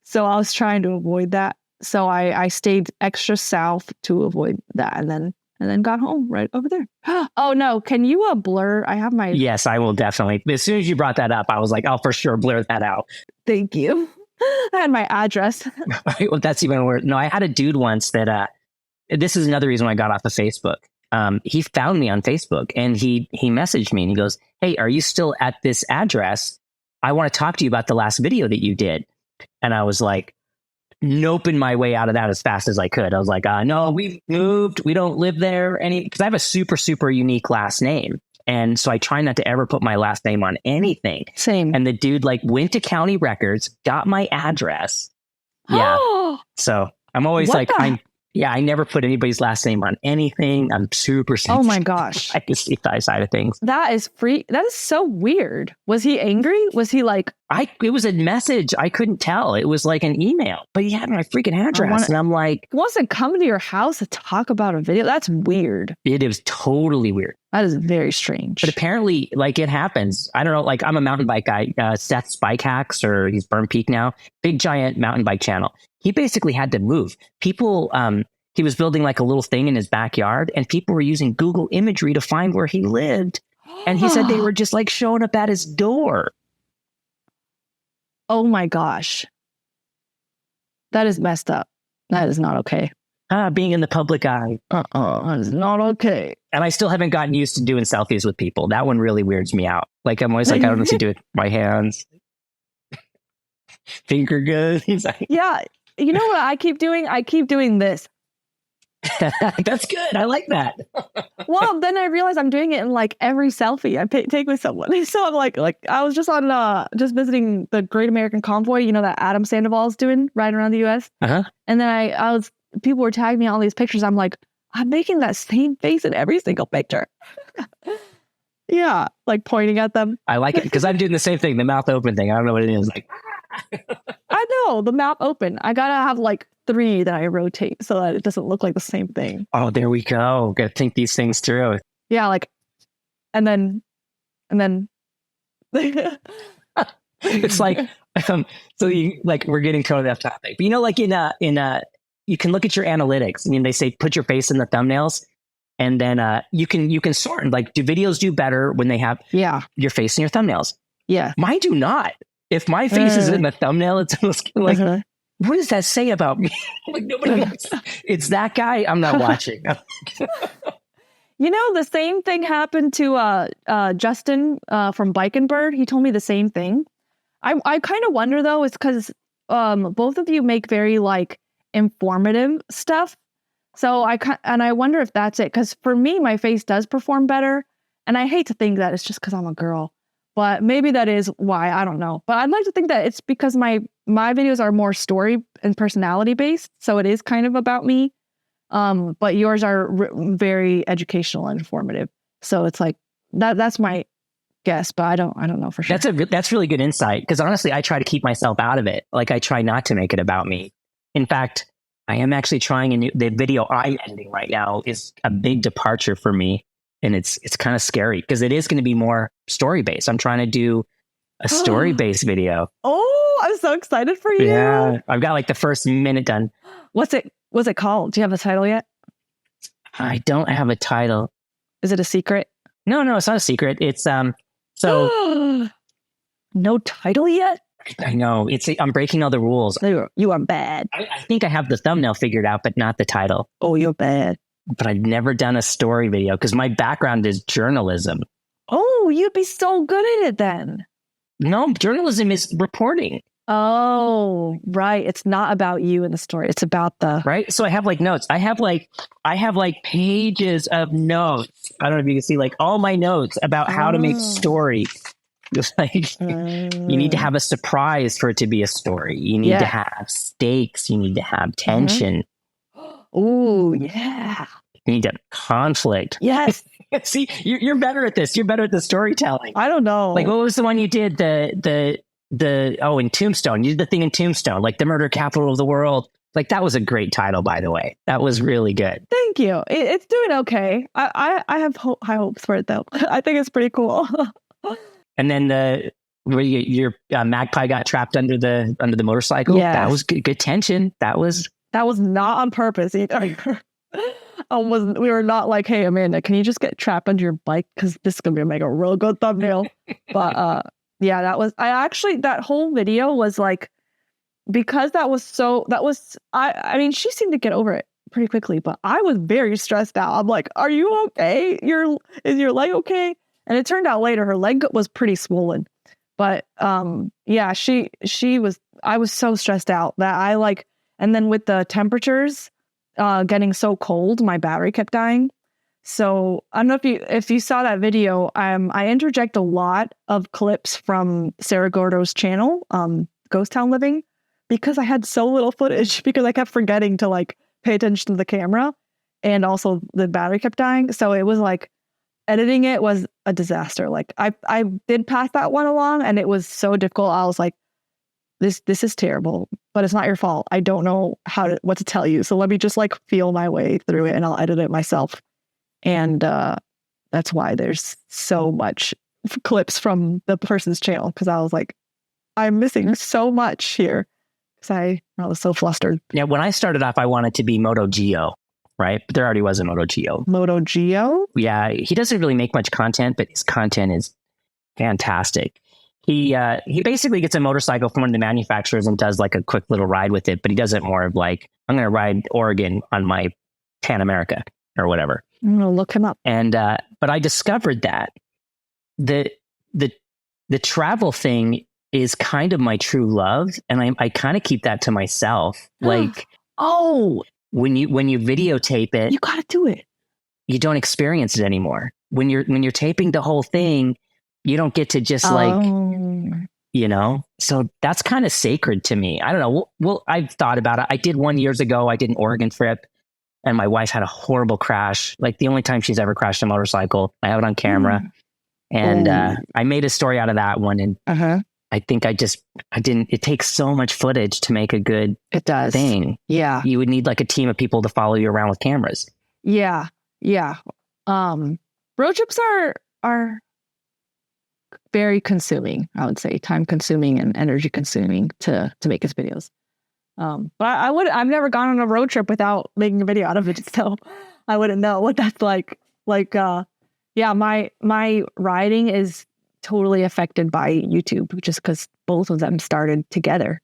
So I was trying to avoid that. So I stayed extra south to avoid that, and then got home right over there. Oh no, can you blur? I have my... Yes, I will definitely. As soon as you brought that up, I was like, I'll for sure blur that out. Thank you. I had my address. Well, that's even worse. No, I had a dude once that, this is another reason why I got off of Facebook. He found me on Facebook, and he messaged me, and he goes, "Hey, are you still at this address? I want to talk to you about the last video that you did." And I was like, noping my way out of that as fast as I could. I was like, no, we've moved. We don't live there because I have a super, super unique last name. And so I try not to ever put my last name on anything. Same. And the dude like went to county records, got my address. Yeah. So I'm always I never put anybody's last name on anything. I'm super sensitive. Oh my gosh. I can see that side of things. That is so weird. Was he angry? Was he like... It was a message. I couldn't tell. It was like an email, but he had my freaking address. And I'm like... He wants to come to your house to talk about a video? That's weird. It is totally weird. That is very strange. But apparently, like, it happens. I don't know. Like, I'm a mountain bike guy. Seth's Bike Hacks, or he's Burn Peak now. Big, giant mountain bike channel. He basically had to move. People... he was building like a little thing in his backyard, and people were using Google imagery to find where he lived. And he said they were just like showing up at his door. Oh my gosh. That is messed up. That is not okay. Being in the public eye. That is not okay. And I still haven't gotten used to doing selfies with people. That one really weirds me out. Like, I'm always like, I don't know what to do with my hands. Finger good. He's like, yeah. You know what I keep doing? I keep doing this. That's good. I like that. Well, then I realized I'm doing it in like every selfie I take with someone. So I'm like I was just on just visiting the Great American Convoy, you know, that Adam Sandoval's doing riding around the US. Uh-huh. And then people were tagging me all these pictures. I'm like, I'm making that same face in every single picture. Yeah, like pointing at them. I like it because I'm doing the same thing, the mouth open thing. I don't know what it is. Like, I know, the mouth open. I gotta have like 3 that I rotate so that it doesn't look like the same thing. oh, there we go. Got to think these things through. Yeah, like, and then. It's like, so you like we're getting totally off topic, but like you can look at your analytics. I mean, they say put your face in the thumbnails, and then you can sort. Like, do videos do better when they have your face in your thumbnails? Yeah, mine do not. If my face is in the thumbnail, it's almost like, what does that say about me? Like, nobody knows. It's that guy. I'm not watching. The same thing happened to Justin from Bike and Bird. He told me the same thing. I kind of wonder though, it's because both of you make very like informative stuff. So I wonder if that's it. Because for me, my face does perform better, and I hate to think that it's just because I'm a girl, but maybe that is why. I don't know. But I'd like to think that it's because my videos are more story and personality based, so it is kind of about me. But yours are very educational and informative. So it's like that's my guess, but I don't know for sure. That's really good insight, because honestly, I try to keep myself out of it. Like, I try not to make it about me. In fact, I am actually trying the video I'm editing right now is a big departure for me, and it's kind of scary because it is going to be more story based. I'm trying to do a story based video. Oh, I'm so excited for you. Yeah, I've got like the first minute done. What's it called? Do you have a title yet? I don't have a title. Is it a secret? No, it's not a secret. It's so no title yet? I know. I'm breaking all the rules. You are bad. I think I have the thumbnail figured out, but not the title. Oh, you're bad. But I've never done a story video because my background is journalism. Oh, you'd be so good at it then. No, journalism is reporting. Oh, right. It's not about you in the story. It's about the right. So I have like notes. I have like pages of notes. I don't know if you can see like all my notes about how to make story. Like, you need to have a surprise for it to be a story. You need to have stakes. You need to have tension. Oh, yeah. You need to have conflict. Yes. See, you're better at this. You're better at the storytelling. I don't know. Like, what was the one you did? In Tombstone. You did the thing in Tombstone, like the murder capital of the world. Like, that was a great title, by the way. That was really good. Thank you. It's doing okay. I have high hopes for it, though. I think it's pretty cool. And then your magpie got trapped under the motorcycle. Yeah, that was good tension. That was not on purpose either. We were not like, hey, Amanda, can you just get trapped under your bike? Because this is going to make a real good thumbnail. But yeah, that whole video was like, because I mean, she seemed to get over it pretty quickly, but I was very stressed out. I'm like, are you okay? Is your leg okay? And it turned out later her leg was pretty swollen. But yeah, I was so stressed out that and then with the temperatures getting so cold, my battery kept dying. So I don't know if you saw that video, I interject a lot of clips from Sarah Gordo's channel, Ghost Town Living, because I had so little footage because I kept forgetting to like pay attention to the camera, and also the battery kept dying. So it was like, editing it was a disaster. Like I did pass that one along, and it was so difficult. I was like, this is terrible, but it's not your fault. I don't know what to tell you. So let me just like feel my way through it, and I'll edit it myself. And that's why there's so much clips from the person's channel, because I was like, I'm missing so much here because I was so flustered. Yeah, when I started off, I wanted to be Moto Geo. Right. But there already was a Moto Geo. Moto Geo? Yeah. He doesn't really make much content, but his content is fantastic. He basically gets a motorcycle from one of the manufacturers and does like a quick little ride with it. But he does it more of like, I'm going to ride Oregon on my Pan America or whatever. I'm going to look him up. And but I discovered that the travel thing is kind of my true love. And I kind of keep that to myself. Like, when you videotape it, you got to do it. You don't experience it anymore. When you're taping the whole thing, you don't get to just so that's kind of sacred to me. I don't know. Well, I've thought about it. I did one years ago. I did an Oregon trip, and my wife had a horrible crash. Like the only time she's ever crashed a motorcycle. I have it on camera. And I made a story out of that one. And I think I didn't, it takes so much footage to make a good thing. Yeah. You would need like a team of people to follow you around with cameras. Yeah. Yeah. Road trips are very consuming, I would say, time consuming and energy consuming to make his videos. But I've never gone on a road trip without making a video out of it. So I wouldn't know what that's like. Yeah, my riding is totally affected by YouTube just because both of them started together.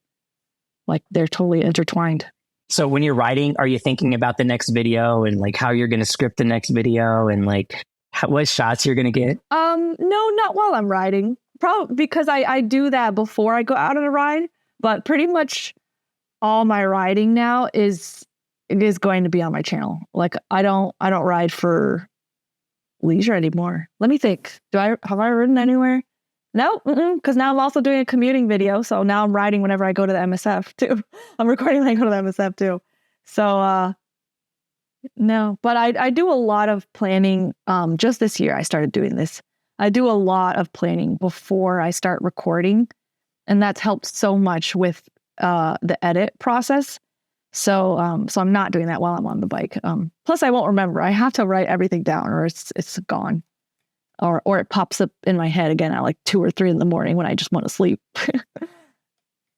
Like they're totally intertwined. So when you're writing, are you thinking about the next video and like how you're going to script the next video and like what shots you're going to get? No, not while I'm riding. Probably because I do that before I go out on a ride. But pretty much all my riding now is going to be on my channel. Like I don't ride for leisure anymore. Let me think. Have I ridden anywhere? No, because now I'm also doing a commuting video. So now I'm riding whenever I go to the MSF too. I'm recording when I go to the MSF too. So no, but I do a lot of planning. Just this year I started doing this. I do a lot of planning before I start recording, and that's helped so much with the edit process. So I'm not doing that while I'm on the bike. Plus I won't remember. I have to write everything down or it's gone. Or it pops up in my head again at like 2 or 3 in the morning when I just want to sleep.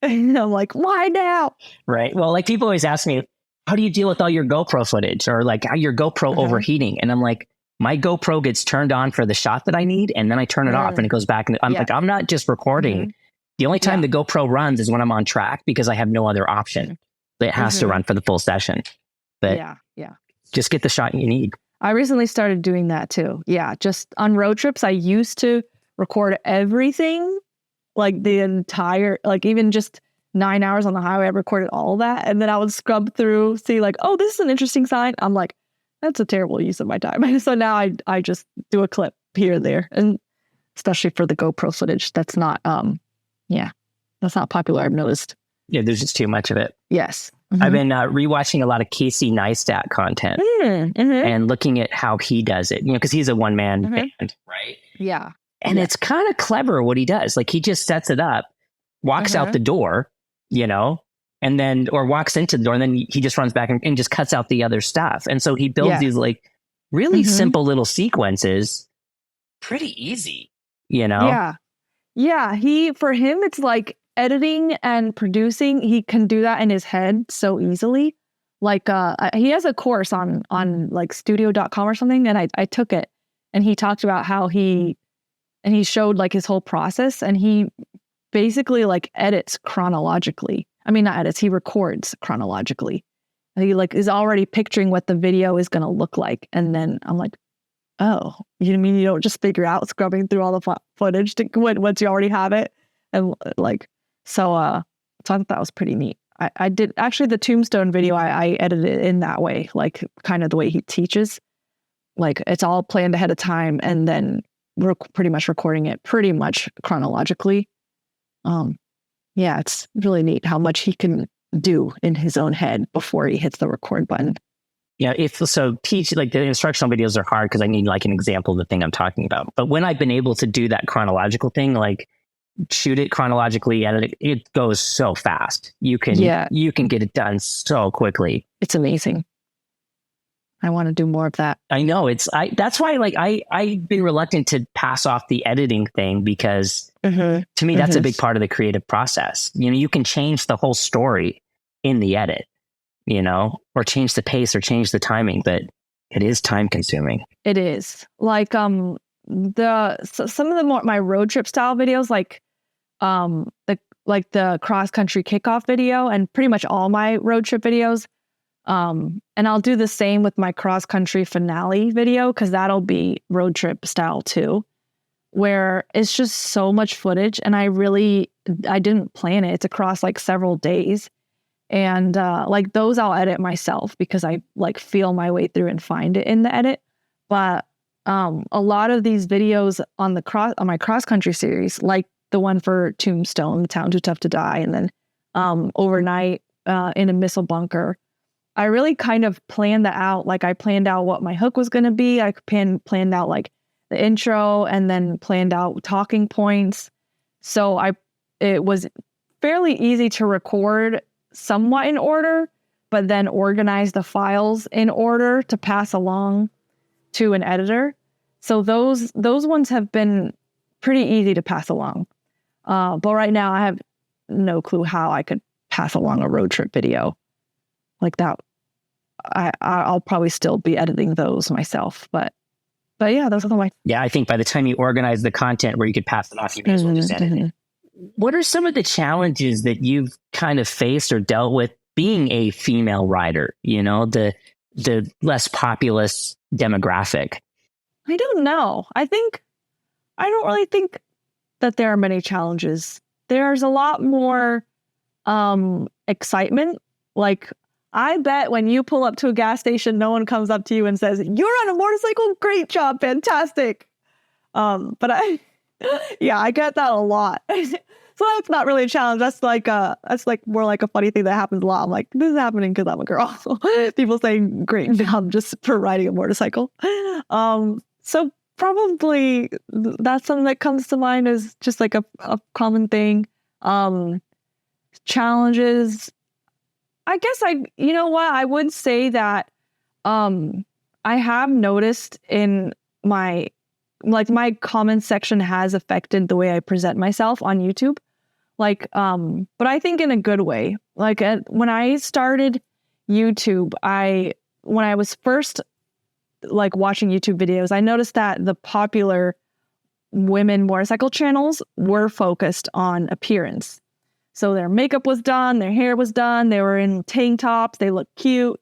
And I'm like, why now? Right. Well, like people always ask me, how do you deal with all your GoPro footage or like how your GoPro overheating? And I'm like, my GoPro gets turned on for the shot that I need. And then I turn it off and it goes back. And I'm like, I'm not just recording. The only time the GoPro runs is when I'm on track because I have no other option. It has to run for the full session. But just get the shot you need. I recently started doing that too. Yeah, just on road trips, I used to record everything, like the entire, like even just 9 hours on the highway, I recorded all that. And then I would scrub through, see like, oh, this is an interesting sign. I'm like, that's a terrible use of my time. So now I just do a clip here and there. And especially for the GoPro footage, that's not, that's not popular, I've noticed. Yeah, there's just too much of it. Yes. I've been rewatching a lot of Casey Neistat content and looking at how he does it, because he's a one-man band, right? Yeah. And it's kind of clever what he does. Like he just sets it up, walks out the door, and then, or walks into the door and then he just runs back and just cuts out the other stuff. And so he builds these like really simple little sequences, pretty easy, Yeah. Yeah. For him, it's like, editing and producing, he can do that in his head so easily. Like he has a course on like studio.com or something, and I took it, and he talked about how he showed like his whole process, and he basically like edits chronologically. I mean, not edits, he records chronologically. He like is already picturing what the video is going to look like, and then I'm like, oh, you mean you don't just figure out scrubbing through all the footage once you already have it, and like. So I thought that was pretty neat. I did actually the Tombstone video. I edited it in that way, like kind of the way he teaches. Like it's all planned ahead of time, and then we're pretty much recording it pretty much chronologically. It's really neat how much he can do in his own head before he hits the record button. Yeah, teach like the instructional videos are hard because I need like an example of the thing I'm talking about. But when I've been able to do that chronological thing, like shoot it chronologically, edit it goes so fast. You can get it done so quickly. It's amazing. I want to do more of that. I know that's why like I've been reluctant to pass off the editing thing because to me that's a big part of the creative process. You can change the whole story in the edit, or change the pace or change the timing, but it is time consuming. It is like some of the my road trip style videos, like the cross country kickoff video, and pretty much all my road trip videos. And I'll do the same with my cross country finale video, because that'll be road trip style too, where it's just so much footage, and I didn't plan it. It's across like several days, and like those I'll edit myself because I like feel my way through and find it in the edit. But a lot of these videos on my cross country series, like the one for Tombstone, The Town Too Tough to Die, and then Overnight in a Missile Bunker, I really kind of planned that out. Like I planned out what my hook was going to be. I planned out like the intro and then planned out talking points. So it was fairly easy to record somewhat in order, but then organize the files in order to pass along to an editor. So those ones have been pretty easy to pass along. But right now I have no clue how I could pass along a road trip video like that. I'll probably still be editing those myself, but yeah, those are the ones. Yeah, I think by the time you organize the content where you could pass it off, you may as well just edit it. What are some of the challenges that you've kind of faced or dealt with being a female rider? You know, the less populous demographic. I don't know. I don't really think that there are many challenges. There's a lot more excitement. Like, I bet when you pull up to a gas station, no one comes up to you and says, "You're on a motorcycle? Great job, fantastic." But I get that a lot. So that's not really a challenge. That's like more like a funny thing that happens a lot. I'm like, this is happening because I'm a girl. People saying great job just for riding a motorcycle. So probably that's something that comes to mind as just like a common thing. Challenges. I guess you know what? I would say that I have noticed in my comment section has affected the way I present myself on YouTube. But I think in a good way. Like when I started YouTube, when I was first like watching YouTube videos, I noticed that the popular women motorcycle channels were focused on appearance. So their makeup was done, their hair was done, they were in tank tops, they looked cute.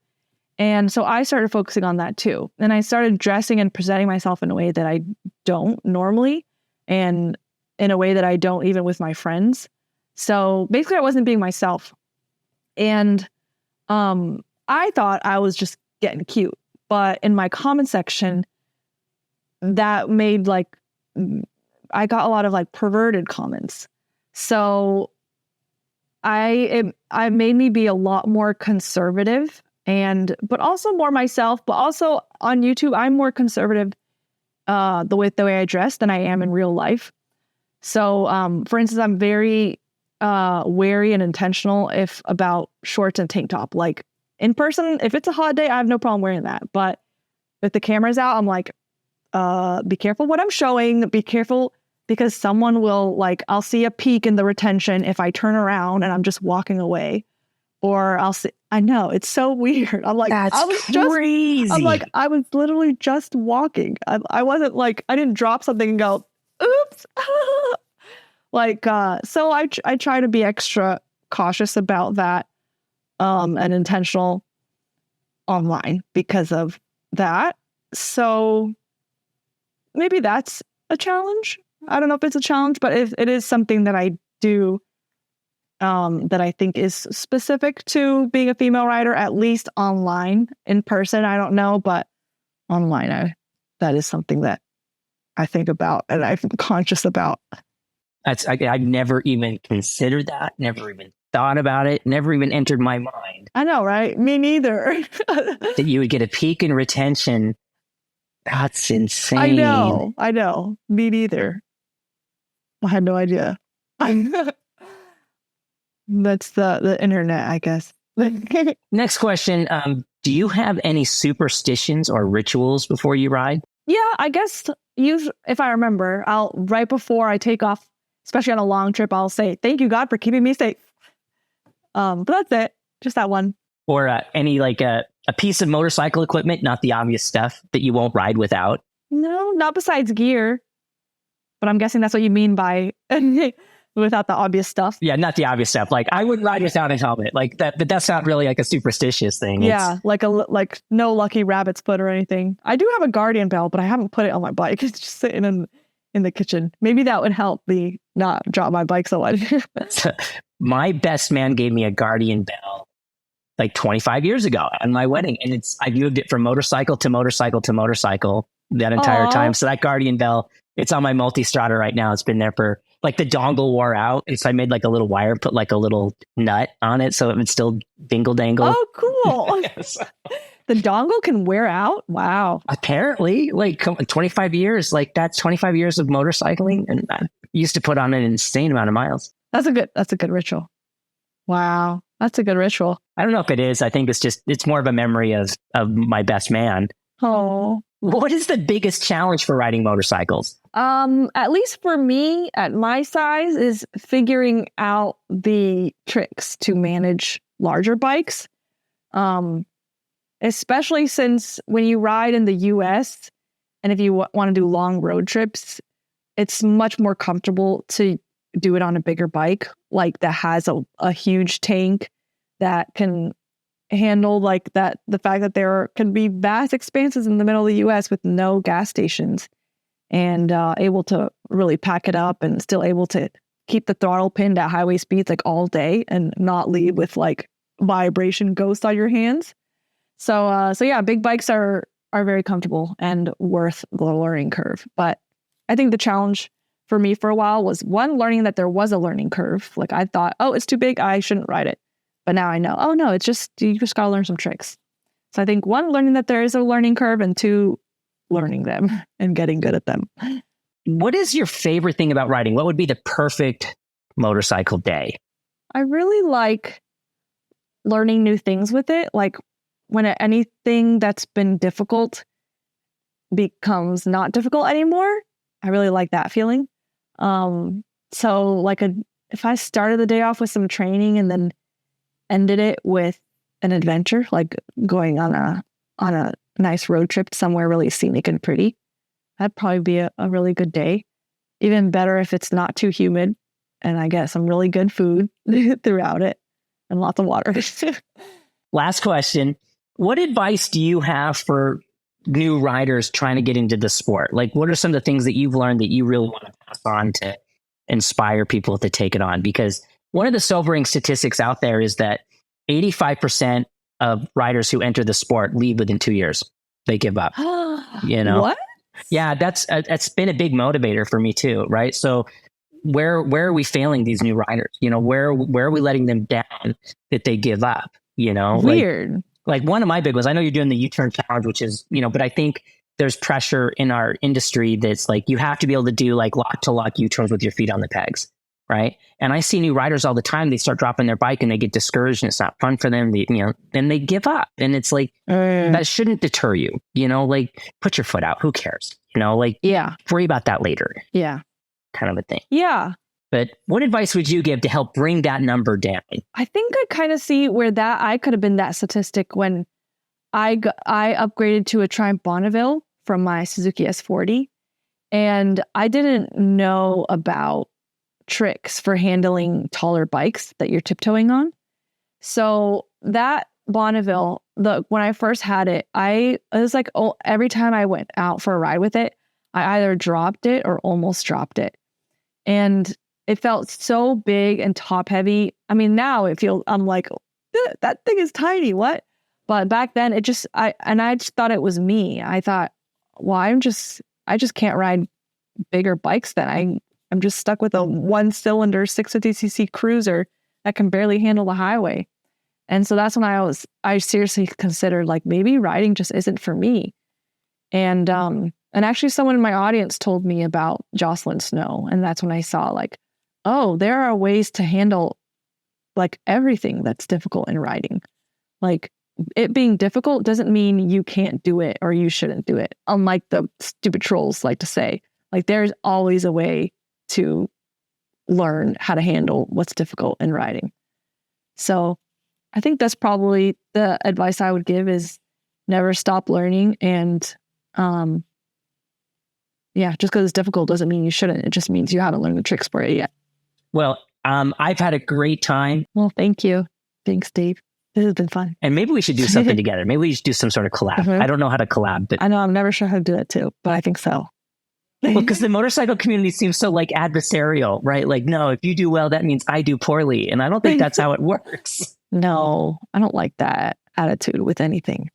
And so I started focusing on that too. And I started dressing and presenting myself in a way that I don't normally, and in a way that I don't even with my friends. So basically I wasn't being myself. And I thought I was just getting cute. But in my comment section, that made I got a lot of like perverted comments. So it made me be a lot more conservative but also more myself. But also on YouTube, I'm more conservative the way I dress than I am in real life. So for instance, I'm very wary and intentional about shorts and tank top. Like in person, if it's a hot day, I have no problem wearing that. But if the camera's out, I'm like, be careful what I'm showing. Be careful because someone will I'll see a peak in the retention if I turn around and I'm just walking away. Or I'll see, I know, it's so weird. I'm like, that's crazy. I'm like, I was literally just walking. I wasn't I didn't drop something and go, oops. So I try to be extra cautious about that and intentional online because of that. So maybe that's a challenge. I don't know if it's a challenge, but it is something that I do that I think is specific to being a female rider, at least online. In person, I don't know, but online, that is something that I think about and I'm conscious about. I've never even considered that, never even thought about it, never even entered my mind. I know, right? Me neither. That you would get a peak in retention. That's insane. I know. Me neither. I had no idea. That's the internet, I guess. Next question. Do you have any superstitions or rituals before you ride? Yeah, I guess if I remember, right before I take off, especially on a long trip, I'll say, "Thank you, God, for keeping me safe." But that's it. Just that one. Or any a piece of motorcycle equipment, not the obvious stuff that you won't ride without? No, not besides gear. But I'm guessing that's what you mean by without the obvious stuff. Yeah, not the obvious stuff. I wouldn't ride without a helmet like that, but that's not really a superstitious thing. Yeah, like no lucky rabbit's foot or anything. I do have a guardian bell, but I haven't put it on my bike. It's just sitting in the kitchen. Maybe that would help me not drop my bike so much. My best man gave me a guardian bell 25 years ago on my wedding, and I moved it from motorcycle to motorcycle to motorcycle that entire time. So that guardian bell It's on my multi-strata right now. It's been there for like the dongle wore out. And so I made like a little wire, put like a little nut on it so it would still dingle dangle. Oh, cool. Yes. The dongle can wear out. Wow. Apparently, like 25 years, like that's 25 years of motorcycling. And I used to put on an insane amount of miles. That's a good ritual. Wow. That's a good ritual. I don't know if it is. I think it's more of a memory of my best man. Oh. What is the biggest challenge for riding motorcycles? At least for me at my size is figuring out the tricks to manage larger bikes. Especially since when you ride in the US and if you want to do long road trips, it's much more comfortable to do it on a bigger bike, like that has a huge tank that can handle like that. The fact that there can be vast expanses in the middle of the US with no gas stations and able to really pack it up and still able to keep the throttle pinned at highway speeds like all day and not leave with like vibration ghosts on your hands. So yeah, big bikes are very comfortable and worth the learning curve. But I think the challenge for me for a while was one, learning that there was a learning curve. Like I thought, oh, it's too big, I shouldn't ride it. But now I know, oh no, you just gotta learn some tricks. So I think one, learning that there is a learning curve, and two, learning them and getting good at them. What is your favorite thing about riding? What would be the perfect motorcycle day? I really like learning new things with it. Like when anything that's been difficult becomes not difficult anymore, I really like that feeling. So like if I started the day off with some training and then ended it with an adventure, like going on a nice road trip somewhere really scenic and pretty, that'd probably be a really good day. Even better if it's not too humid and I get some really good food throughout it and lots of water. Last question. What advice do you have for new riders trying to get into the sport? Like, what are some of the things that you've learned that you really want to pass on to inspire people to take it on? Because one of the sobering statistics out there is that 85% of riders who enter the sport leave within 2 years. They give up. You know? What? Yeah, that's been a big motivator for me too, right? So where are we failing these new riders? You know, where are we letting them down that they give up? You know, Weird. Like one of my big ones, I know you're doing the U-turn challenge, which is, you know, but I think there's pressure in our industry that's like, you have to be able to do like lock to lock U-turns with your feet on the pegs. Right. And I see new riders all the time. They start dropping their bike and they get discouraged and it's not fun for them. Then they give up. And it's like, that shouldn't deter you, you know, like put your foot out. Who cares? You know, like, yeah, worry about that later. Yeah. Kind of a thing. Yeah. But what advice would you give to help bring that number down? I think I kind of see where I could have been that statistic when I upgraded to a Triumph Bonneville from my Suzuki S40. And I didn't know about tricks for handling taller bikes that you're tiptoeing on. So that Bonneville, when I first had it was like, every time I went out for a ride with it, I either dropped it or almost dropped it. And it felt so big and top heavy. I mean, now I'm like, that thing is tiny. What? But back then I just thought it was me. I thought, well, I just can't ride bigger bikes then. I'm just stuck with a 1-cylinder 650cc cruiser that can barely handle the highway. And so that's when I seriously considered like maybe riding just isn't for me. And actually someone in my audience told me about Jocelyn Snow. And that's when I saw like, oh, there are ways to handle like everything that's difficult in riding. Like it being difficult doesn't mean you can't do it or you shouldn't do it. Unlike the stupid trolls like to say, like there's always a way to learn how to handle what's difficult in riding. So I think that's probably the advice I would give is never stop learning. And yeah, just because it's difficult doesn't mean you shouldn't. It just means you haven't learned the tricks for it yet. Well, I've had a great time. Well, thank you. Thanks, Dave. This has been fun. And maybe we should do something together. Maybe we should do some sort of collab. I don't know how to collab, but I know I'm never sure how to do that too, but I think so. Well, because the motorcycle community seems so like adversarial, right? Like, no, if you do well, that means I do poorly. And I don't think that's how it works. No, I don't like that attitude with anything.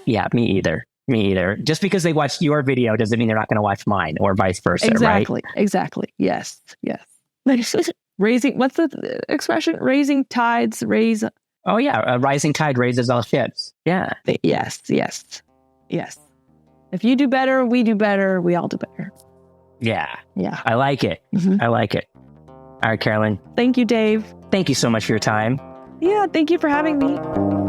Yeah, me either. me. Me either. Just because they watched your video doesn't mean they're not going to watch mine, or vice versa, Exactly. right? Exactly. Yes. Yes. Raising, what's the expression? Raising tides raise. Oh yeah, a rising tide raises all ships. Yeah. Yes. Yes. Yes. If you do better, we do better. We all do better. Yeah. Yeah. I like it. I like it. All right, Carolyn. Thank you, Dave. Thank you so much for your time. Yeah. Thank you for having me.